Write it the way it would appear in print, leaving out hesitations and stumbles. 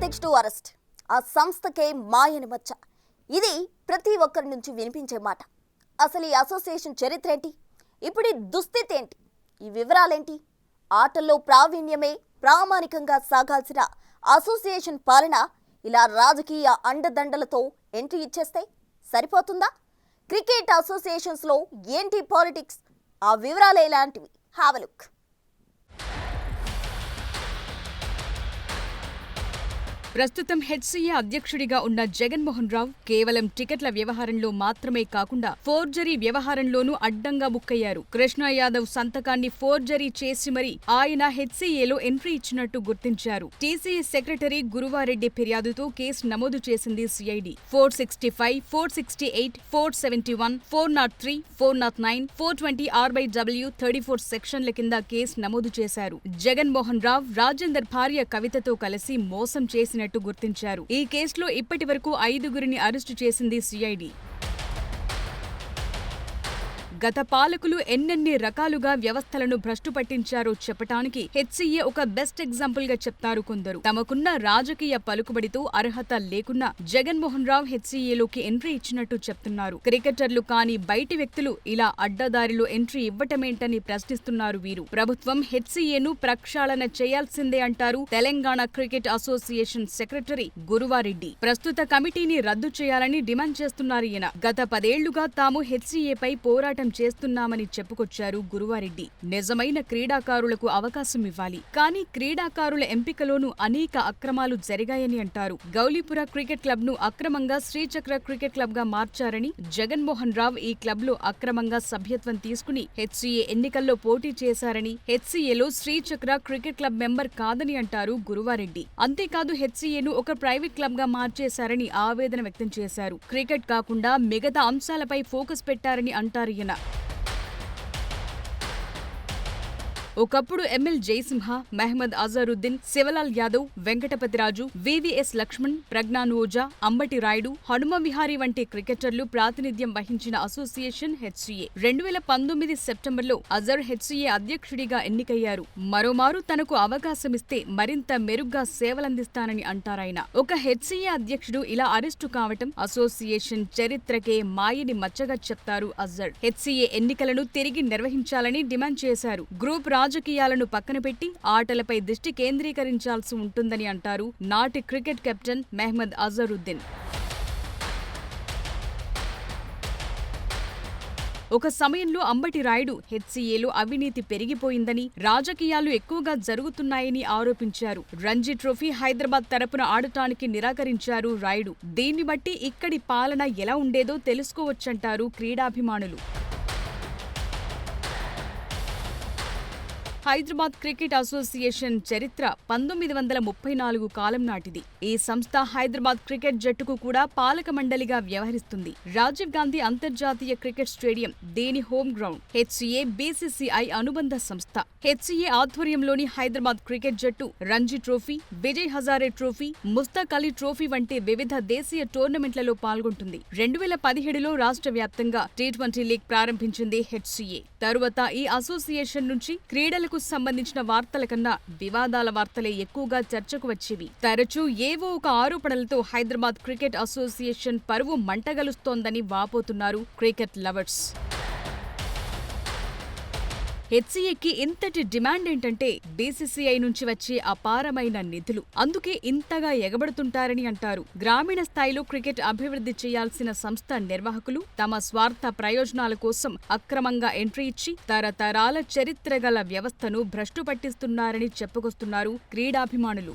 అధ్యక్షుడు అరెస్ట్, ఆ సంస్థకే మాయని మచ్చ. ఇది ప్రతి ఒక్కరి నుంచి వినిపించే మాట. అసలు ఈ అసోసియేషన్ చరిత్ర ఏంటి? ఇప్పుడు ఈ దుస్థితి ఏంటి? ఈ వివరాలేంటి? ఆటల్లో ప్రావీణ్యమే ప్రామాణికంగా సాగాల్సిన అసోసియేషన్ పాలన ఇలా రాజకీయ అండదండలతో ఎంట్రీ ఇచ్చేస్తే సరిపోతుందా? క్రికెట్ అసోసియేషన్స్లో ఏంటి పాలిటిక్స్? ఆ వివరాలు ఎలాంటివి? Have a look. ప్రస్తుతం హెచ్సీఏ అధ్యక్షుడిగా ఉన్న జగన్మోహన్ రావు కేవలం టికెట్ల వ్యవహారంలో మాత్రమే కాకుండా ఫోర్జరీ వ్యవహారంలోనూ అడ్డంగా బుక్కయ్యారు. కృష్ణ యాదవ్ సంతకాన్ని ఫోర్జరీ చేసి మరీ ఆయన హెచ్సీఏలో ఎంట్రీ ఇచ్చినట్టు గుర్తించారు. టీసీఏ సెక్రటరీ గురువారెడ్డి ఫిర్యాదుతో కేసు నమోదు చేసింది సిఐడి. 465, 468, 471, 403, 409, 420 RW 34 సెక్షన్ల కింద కేసు నమోదు చేశారు. జగన్మోహన్ రావు రాజేందర్ భార్య కవితతో కలిసి మోసం చేసిన గుర్తించారు. ఈ కేసులో ఇప్పటి వరకు 5గురిని అరెస్టు చేసింది సిఐడి. గత పాలకులు ఎన్నెన్ని రకాలుగా వ్యవస్థలను భ్రష్టు పట్టించారో చెప్పటానికి హెచ్సీఏ ఒక బెస్ట్ ఎగ్జాంపుల్ గా చెప్తారు కొందరు. తమకున్న రాజకీయ పలుకుబడితో అర్హత లేకున్నా జగన్మోహన్ రావు హెచ్సీఏలోకి ఎంట్రీ ఇచ్చినట్టు చెప్తున్నారు. క్రికెటర్లు కాని బయటి వ్యక్తులు ఇలా అడ్డదారిలో ఎంట్రీ ఇవ్వటమేంటని ప్రశ్నిస్తున్నారు వీరు. ప్రభుత్వం హెచ్సీఏను ప్రక్షాళన చేయాల్సిందే అంటారు Telangana cricket association secretary Guruva Reddy. ప్రస్తుత కమిటీని రద్దు చేయాలని డిమాండ్ చేస్తున్నారు ఈయన. గత 10 ఏళ్లుగా తాము హెచ్సీఏపై పోరాటం చేస్తున్నామని చెప్పుకొచ్చారు గురువారెడ్డి. నిజమైన క్రీడాకారులకు అవకాశం ఇవ్వాలి, కానీ క్రీడాకారుల ఎంపికలోనూ అనేక అక్రమాలు జరిగాయని అంటారు. గౌలీపుర క్రికెట్ క్లబ్ ను అక్రమంగా శ్రీచక్ర క్రికెట్ క్లబ్ గా మార్చారని, జగన్మోహన్ రావు ఈ క్లబ్ లో అక్రమంగా సభ్యత్వం తీసుకుని హెచ్సీఏ ఎన్నికల్లో పోటీ చేశారని, హెచ్సీఏలో శ్రీచక్ర క్రికెట్ క్లబ్ మెంబర్ కాదని అంటారు గురువారెడ్డి. అంతేకాదు హెచ్సీఏను ఒక ప్రైవేట్ క్లబ్ గా మార్చేశారని ఆవేదన వ్యక్తం చేశారు. క్రికెట్ కాకుండా మిగతా అంశాలపై ఫోకస్ పెట్టారని అంటారు ఈయన. ఒకప్పుడు ఎంఎల్ జయసింహ, మహ్మద్ అజరుద్దీన్, శివలాల్ యాదవ్, వెంకటపతిరాజు, వివిఎస్ లక్ష్మణ్, ప్రజ్ఞాన్ ఓజా, అంబటి రాయుడు, హనుమ విహారీ వంటి క్రికెటర్లు ప్రాతినిధ్యం వహించిన అసోసియేషన్ హెచ్సీఏ. 2019 సెప్టెంబర్లో అజర్ హెచ్సీఏ అధ్యక్షుడిగా ఎన్నికయ్యారు. మరోమారు తనకు అవకాశమిస్తే మరింత మెరుగ్గా సేవలందిస్తానని అంటారాయన. ఒక హెచ్సీఏ అధ్యక్షుడు ఇలా అరెస్టు కావటం అసోసియేషన్ చరిత్రకే మాయని మచ్చగా చెప్తారు అజర్. హెచ్సీఏ ఎన్నికలను తిరిగి నిర్వహించాలని డిమాండ్ చేశారు. గ్రూప్ రాజకీయాలను పక్కన పెట్టి ఆటలపై దృష్టి కేంద్రీకరించాల్సి ఉంటుందని అంటారు నాటి క్రికెట్ కెప్టెన్ మహ్మద్ అజరుద్దీన్. ఒక సమయంలో అంబటి రాయుడు హెచ్సీఏలో అవినీతి పెరిగిపోయిందని, రాజకీయాలు ఎక్కువగా జరుగుతున్నాయని ఆరోపించారు. రంజీ ట్రోఫీ హైదరాబాద్ తరపున ఆడటానికి నిరాకరించారు రాయుడు. దీన్ని బట్టి ఇక్కడి పాలన ఎలా ఉండేదో తెలుసుకోవచ్చంటారు క్రీడాభిమానులు. హైదరాబాద్ క్రికెట్ అసోసియేషన్ చరిత్ర 1934 కాలం నాటిది. ఈ సంస్థ హైదరాబాద్ క్రికెట్ జట్టుకు కూడా పాలక మండలిగా వ్యవహరిస్తుంది. రాజీవ్ గాంధీ అంతర్జాతీయ క్రికెట్ స్టేడియం దీని హోమ్ గ్రౌండ్. హెచ్సీఏ బీసీసీఐ అనుబంధ సంస్థ. హెచ్సీఏ ఆధ్వర్యంలోని హైదరాబాద్ క్రికెట్ జట్టు Ranji trophy, Vijay Hazare trophy, Mushtaq Ali trophy వంటి వివిధ దేశీయ టోర్నమెంట్లలో పాల్గొంటుంది. 2017లో రాష్ట్ర వ్యాప్తంగా టీ20 లీగ్ ప్రారంభించింది హెచ్సీఏ. తరువాత ఈ అసోసియేషన్ నుంచి క్రీడలకు సంబంధించిన వార్తల కన్నా వివాదాల వార్తలే ఎక్కువగా చర్చకు వచ్చేవి. తరచూ ఏవో ఒక ఆరోపణలతో హైదరాబాద్ క్రికెట్ అసోసియేషన్ పరువు మంటగలుస్తోందని వాపోతున్నారు క్రికెట్ లవర్స్. హెచ్సీఏకి ఇంతటి డిమాండ్ ఏంటంటే బీసీసీఐ నుంచి వచ్చే అపారమైన నిధులు. అందుకే ఇంతగా ఎగబడుతుంటారని అంటారు. గ్రామీణ స్థాయిలో క్రికెట్ అభివృద్ధి చేయాల్సిన సంస్థ నిర్వాహకులు తమ స్వార్థ ప్రయోజనాల కోసం అక్రమంగా ఎంట్రీ ఇచ్చి తరతరాల చరిత్ర గల వ్యవస్థను భ్రష్టు పట్టిస్తున్నారని చెప్పుకొస్తున్నారు క్రీడాభిమానులు.